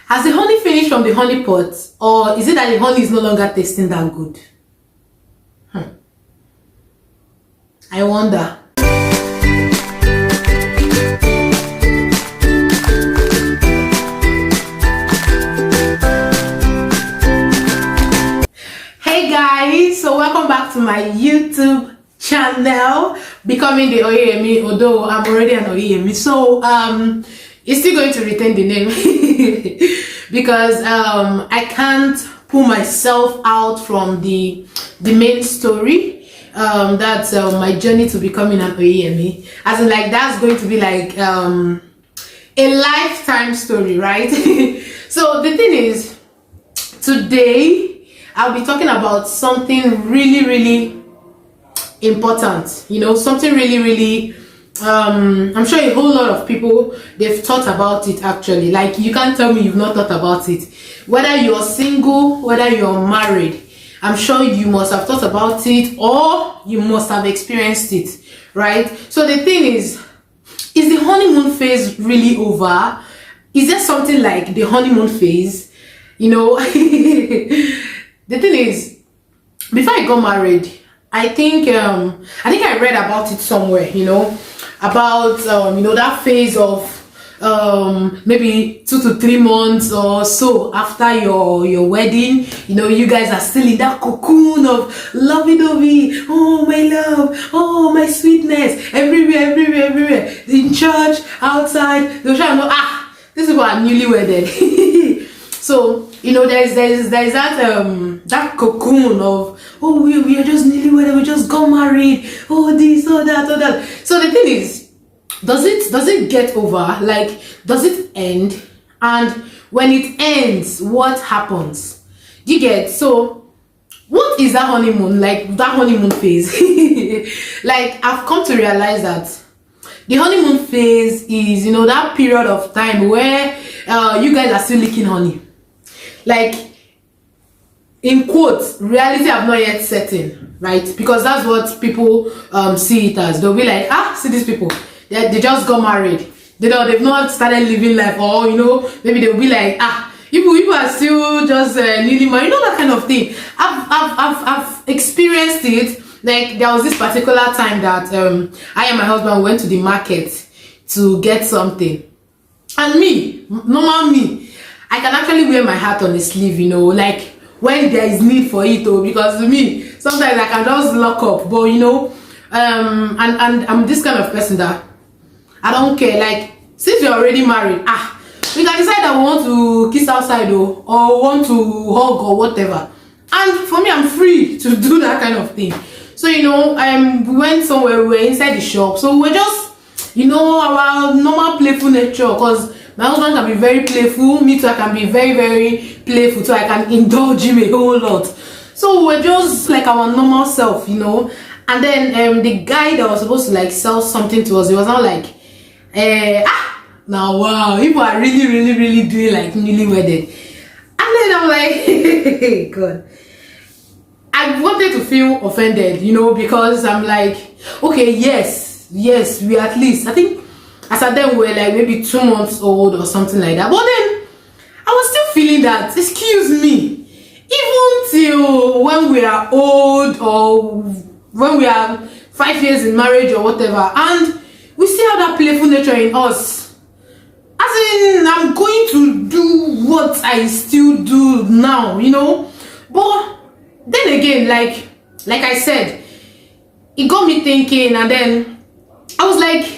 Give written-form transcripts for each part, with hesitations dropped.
Has the honey finished from the honey pot, or is it that the honey is no longer tasting that good? I wonder. Hey guys, so welcome back to my YouTube channel, Becoming the Oyeyemii, although I'm already an Oyeyemii, so it's still going to retain the name because I can't pull myself out from the main story. That's my journey to becoming an Oyeyemii, as in like that's going to be like a lifetime story, right? So the thing is, today I'll be talking about something really important, you know, something really I'm sure a whole lot of people, they've thought about it actually. Like, you can't tell me you've not thought about it. Whether you're single, whether you're married, I'm sure you must have thought about it, or you must have experienced it, right? So the thing is the honeymoon phase really over? Is there something like the honeymoon phase? You know, the thing is, before I got married, I think I read about it somewhere, you know, about you know, that phase of maybe 2 to 3 months or so after your wedding. You know, you guys are still in that cocoon of lovey-dovey. Oh my love, oh my sweetness, everywhere, in church, outside. They're trying to know, these people are newly wedded. So, you know, there's that cocoon of, oh, we are just newly wedded, we just got married, oh this, oh that. So the thing is, does it get over? Like, does it end? And when it ends, what happens? You get? So what is that honeymoon, like that honeymoon phase? Like, I've come to realize that the honeymoon phase is, you know, that period of time where you guys are still licking honey. Like, in quotes, reality have not yet set in, right? Because that's what people see it as. They'll be like, see these people, they just got married, they've not started living life, or, you know, maybe they'll be like, people are still just newly married, you know, that kind of thing. I've experienced it. Like, there was this particular time that I and my husband went to the market to get something, and normal me, I can actually wear my hat on a sleeve, you know, like when there is need for it, because to me, sometimes I can just lock up, but you know, and I'm this kind of person that I don't care. Like, since you're already married, we can decide that we want to kiss outside, or want to hug or whatever, and for me, I'm free to do that kind of thing. So, you know, we went somewhere, we were inside the shop, so we're just, you know, our normal playful nature, because my husband can be very playful, me too, I can be very playful, so I can indulge him a whole lot. So we're just like our normal self, you know. And then the guy that was supposed to like sell something to us, he was not like, now wow, people are really doing like newly wedded. And then I'm like, God, I wanted to feel offended, you know, because I'm like, okay, yes, we at least, I think as at then we were like maybe 2 months old or something like that. But then I was still feeling that, excuse me, even till when we are old, or when we are 5 years in marriage or whatever, and we still have that playful nature in us, as in, I'm going to do what I still do now, you know. But then again, like I said, it got me thinking, and then I was like,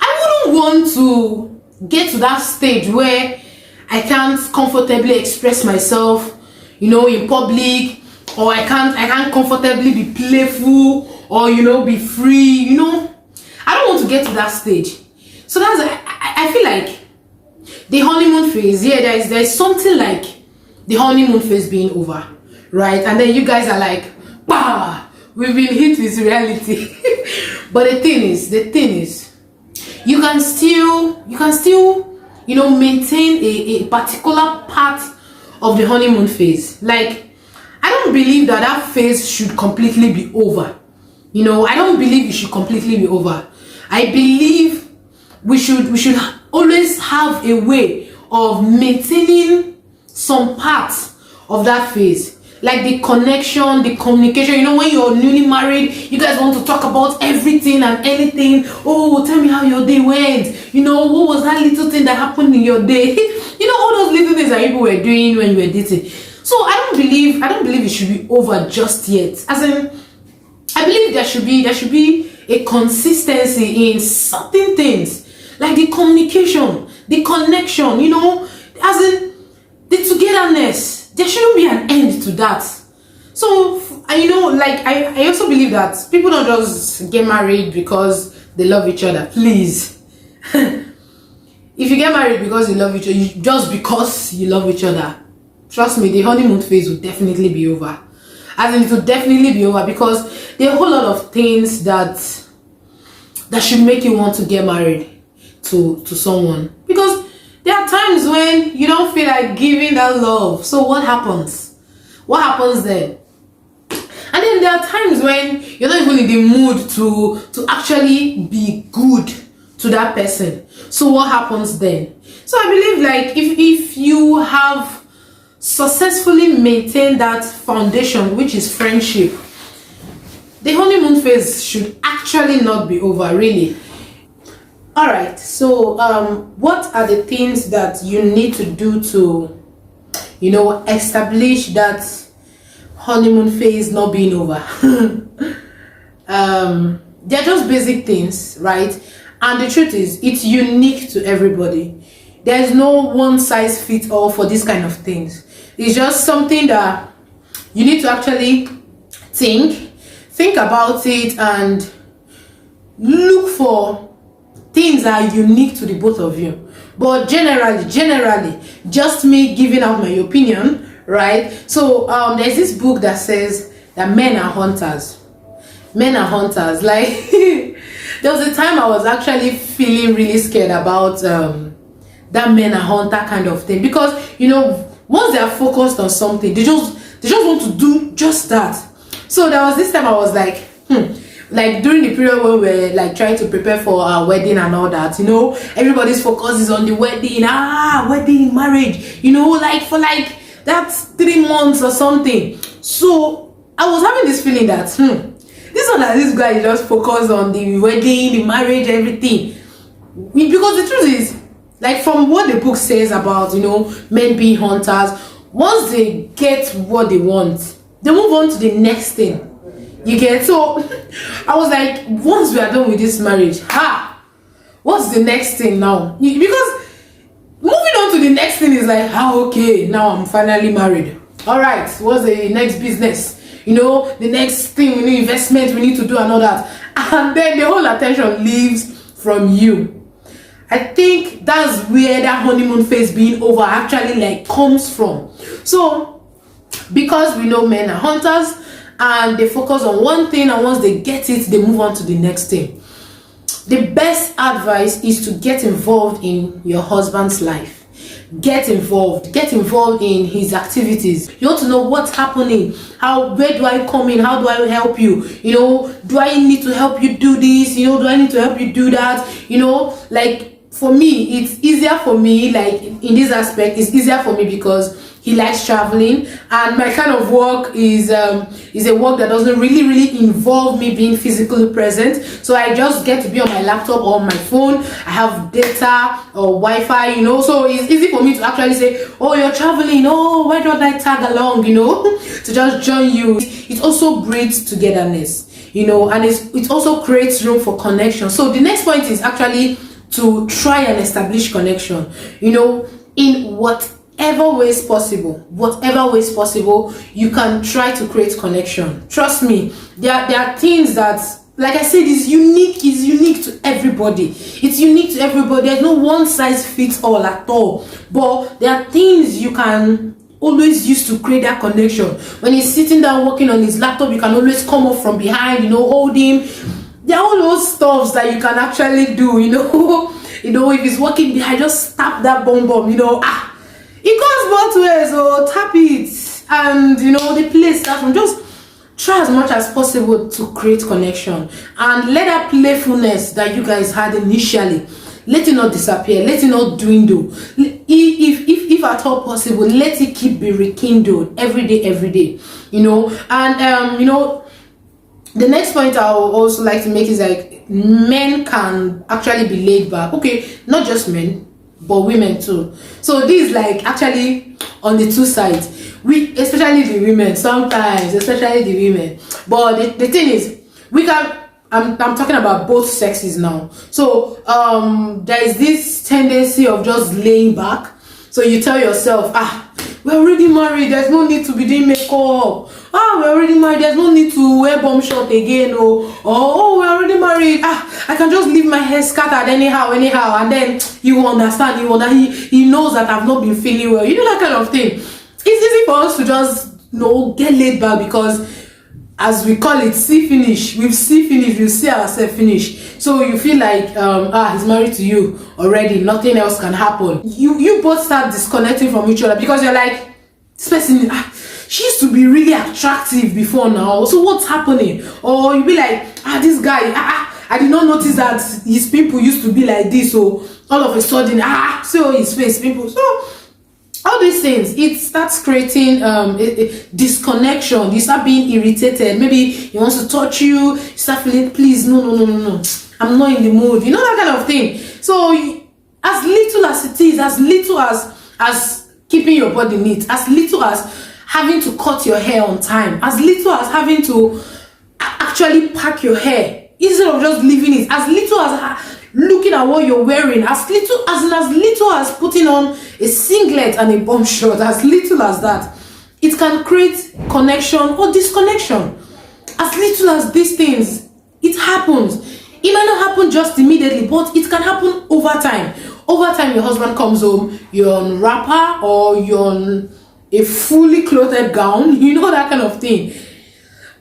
I wouldn't want to get to that stage where I can't comfortably express myself, you know, in public, or I can't comfortably be playful, or, you know, be free, you know. I don't want to get to that stage. So that's, I feel like the honeymoon phase, yeah, there's something like the honeymoon phase being over, right? And then you guys are like, bah, we've been hit with reality. But the thing is, you can still, you know, maintain a particular part of the honeymoon phase. Like, I don't believe that phase should completely be over. You know, I don't believe it should completely be over. I believe we should always have a way of maintaining some parts of that phase, like the connection, the communication. You know, when you're newly married, you guys want to talk about everything and anything. Oh, tell me how your day went. You know, what was that little thing that happened in your day? You know, all those little things that people were doing when you were dating. So I don't believe it should be over just yet. As in, I believe there should be a consistency in certain things, like the communication, the connection, you know, as in the togetherness. There shouldn't be an end to that. So, you know, like I also believe that people don't just get married because they love each other. Please. If you get married because you love each other, just because you love each other, trust me, the honeymoon phase will definitely be over. As in, it will definitely be over, because there are a whole lot of things that should make you want to get married to someone. Because there are times when you don't feel like giving that love. So what happens? What happens then? And then there are times when you're not even in the mood to actually be good to that person. So what happens then? So I believe, like, if you have successfully maintained that foundation, which is friendship, the honeymoon phase should actually not be over, really. All right, so what are the things that you need to do to, you know, establish that honeymoon phase not being over? They're just basic things, right? And the truth is, it's unique to everybody. There's no one size fits all for these kind of things. It's just something that you need to actually think about it and look for things that are unique to the both of you. But generally, just me giving out my opinion, right? So there's this book that says that men are hunters. Men are hunters. Like, there was a time I was actually feeling really scared about that men are hunter kind of thing, because, you know, once they are focused on something, they just want to do just that. So there was this time I was like, like during the period when we were like trying to prepare for our wedding and all that, you know, everybody's focus is on the wedding, wedding, marriage, you know, like for like that's 3 months or something. So I was having this feeling that this one that this guy is just focused on the wedding, the marriage, everything. Because the truth is, like, from what the book says about, you know, men being hunters, once they get what they want, they move on to the next thing. You get? So I was like, once we are done with this marriage, what's the next thing now? Because moving on to the next thing is like, okay, now I'm finally married. All right, what's the next business? You know, the next thing, we need investment, we need to do and all that. And then the whole attention leaves from you. I think that's where that honeymoon phase being over actually like comes from. So because we know men are hunters and they focus on one thing, and once they get it, they move on to the next thing. The best advice is to get involved in your husband's life. Get involved in his activities. You want to know what's happening, where do I come in, how do I help you, you know, do I need to help you do this, you know, do I need to help you do that, you know, like. For me, it's easier for me, like in this aspect, it's easier for me because he likes traveling, and my kind of work is a work that doesn't really involve me being physically present. So I just get to be on my laptop or my phone. I have data or Wi-Fi, you know, so it's easy for me to actually say, oh, you're traveling, oh, why don't I tag along, you know, to just join you. It also breeds togetherness, you know, and it also creates room for connection. So the next point is actually to try and establish connection, you know, in whatever ways possible, you can try to create connection. Trust me, there are things that, like I said, is unique to everybody. It's unique to everybody. There's no one size fits all at all. But there are things you can always use to create that connection. When he's sitting down working on his laptop, you can always come up from behind, you know, hold him. There are all those stuffs that you can actually do, you know. You know, if he's walking behind, just tap that bomb, you know. It goes both ways, so tap it, and you know, the place starts from. Just try as much as possible to create connection, and let that playfulness that you guys had initially, let it not disappear, let it not dwindle. If at all possible, let it keep be rekindled every day, you know. And you know, the next point I would also like to make is like men can actually be laid back. Okay, not just men, but women too. So this is like actually on the two sides. We, especially the women, sometimes, especially the women. But the thing is, we can. I'm talking about both sexes now. So there is this tendency of just laying back. So you tell yourself, we're already married, there's no need to be doing makeup. We're already married, there's no need to wear bomb shot again. Oh, we're already married. I can just leave my hair scattered anyhow. And then you understand, he knows that I've not been feeling well. You know, that kind of thing. It's easy for us to just, get laid back because, as we call it, see finish. We've see finish, we see ourselves finish. So you feel like he's married to you already, nothing else can happen. You both start disconnecting from each other because you're like, this person, she used to be really attractive before now, so what's happening? Or you be like, this guy, I did not notice that his pimple used to be like this, so all of a sudden, so his face pimple. So all these things, it starts creating a disconnection. You start being irritated. Maybe he wants to touch you. You start feeling, please, no, I'm not in the mood. You know, that kind of thing. So as little as it is, as little as keeping your body neat, as little as having to cut your hair on time, as little as having to actually pack your hair instead of just leaving it, as little as looking at what you're wearing, as little as putting on a singlet and a bomb short, as little as that, it can create connection or disconnection. As little as these things, it happens. It might not happen just immediately, but it can happen over time. Over time, your husband comes home, you're on wrapper or you're on a fully clothed gown, you know, that kind of thing.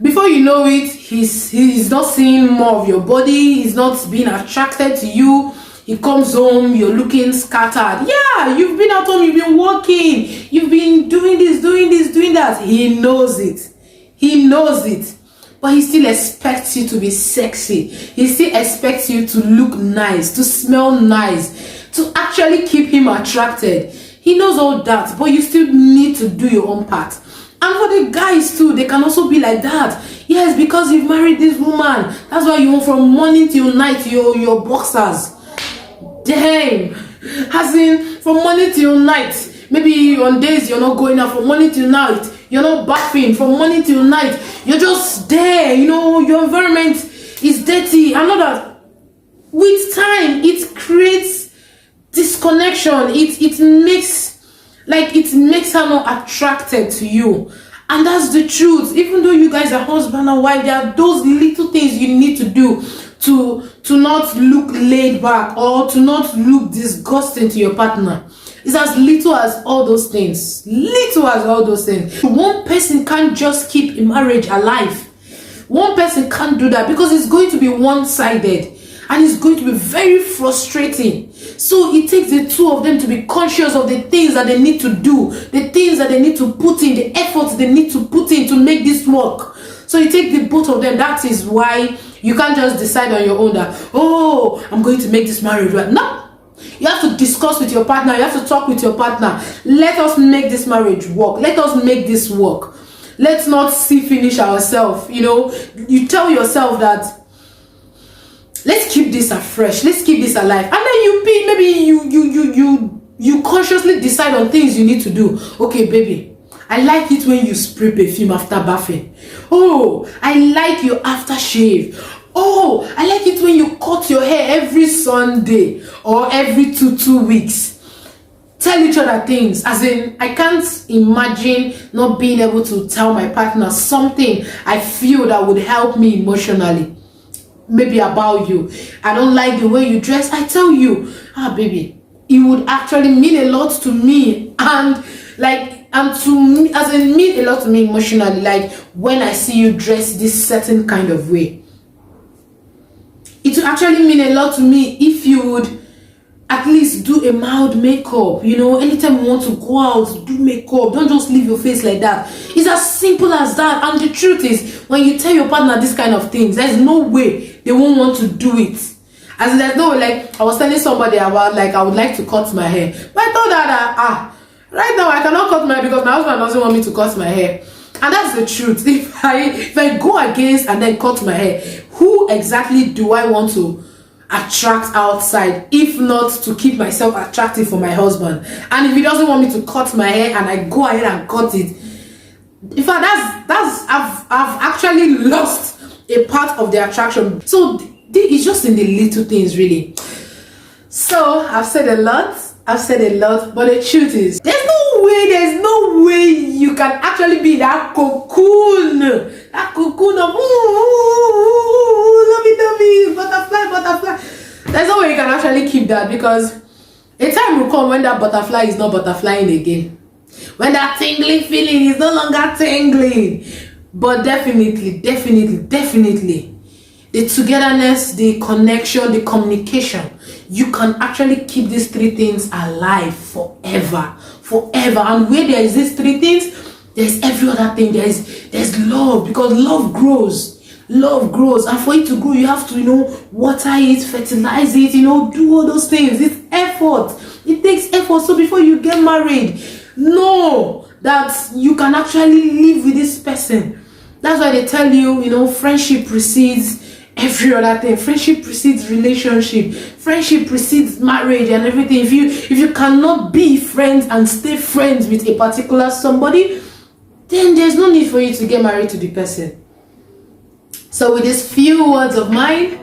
Before you know it, he's not seeing more of your body, he's not being attracted to you. He comes home, you're looking scattered. Yeah, you've been at home, you've been working, you've been doing this, doing that. He knows it. But he still expects you to be sexy. He still expects you to look nice, to smell nice, to actually keep him attracted. He knows all that, but you still need to do your own part. And for the guys too, they can also be like that. Yes, because you've married this woman, that's why you want from morning till night your boxers. Damn. As in, from morning till night. Maybe on days you're not going out, from morning till night. You're not bathing from morning till night. You're just there, your environment is dirty. And all that. With time, it creates disconnection. It makes her not attracted to you. And that's the truth. Even though you guys are husband and wife, there are those little things you need to do to not look laid back or to not look disgusting to your partner. It's as little as all those things. One person can't just keep a marriage alive. One person can't do that because it's going to be one-sided. And it's going to be very frustrating. So it takes the two of them to be conscious of the things that they need to do, the things that they need to put in, the efforts they need to put in to make this work. So you take the both of them. That is why you can't just decide on your own that, I'm going to make this marriage work. No. You have to discuss with your partner. You have to talk with your partner. Let us make this marriage work. Let us make this work. Let's not see finish ourselves. You tell yourself that, let's keep this afresh. Let's keep this alive. And then you consciously decide on things you need to do. Okay, baby, I like it when you spray perfume after bathing. Oh, I like your aftershave. Oh, I like it when you cut your hair every Sunday or every two weeks. Tell each other things. As in, I can't imagine not being able to tell my partner something I feel that would help me emotionally. Maybe about you. I don't like the way you dress. I tell you, baby, it would actually mean a lot to me. And to me, as in mean a lot to me emotionally. Like when I see you dress this certain kind of way. It would actually mean a lot to me if you would at least do a mild makeup. Anytime you want to go out, do makeup. Don't just leave your face like that. It's as simple as that. And the truth is, when you tell your partner this kind of things, there's no way they won't want to do it. As in, there's no way, like, I was telling somebody about, like, I would like to cut my hair. But I told her that, right now I cannot cut my hair because my husband doesn't want me to cut my hair. And that's the truth. If I go against and then cut my hair, who exactly do I want to attract outside, if not to keep myself attractive for my husband? And if he doesn't want me to cut my hair and I go ahead and cut it, in fact, I've actually lost a part of the attraction. So it's just in the little things, really. So I've said a lot, but the truth is, there's no way you can actually be that cocoon of lovey-dovey, butterfly. There's no way you can actually keep that, because a time will come when that butterfly is not butterflying again, when that tingling feeling is no longer tingling. But definitely, the togetherness, the connection, the communication, you can actually keep these three things alive forever. And where there is these three things, there's every other thing. There's love, because love grows, and for it to grow, you have to, water it, fertilize it, do all those things. It's effort. It takes effort. So before you get married, know that you can actually live with this person. That's why they tell you, friendship precedes every other thing. Friendship precedes relationship. Friendship precedes marriage and everything. If you cannot be friends and stay friends with a particular somebody, then there's no need for you to get married to the person. So with these few words of mine,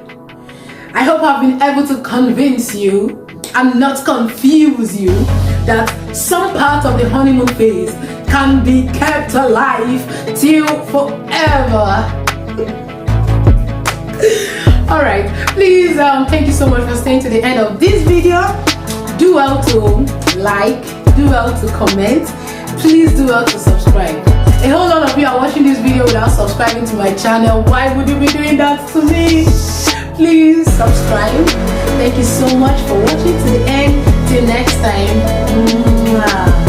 I hope I've been able to convince you and not confuse you that some part of the honeymoon phase can be kept alive till forever. All right, please, thank you so much for staying to the end of this video. Do well to like, do well to comment, please do well to subscribe. A whole lot of you are watching this video without subscribing to my channel. Why would you be doing that to me? Please subscribe. Thank you so much for watching to the end. Till next time. Mwah.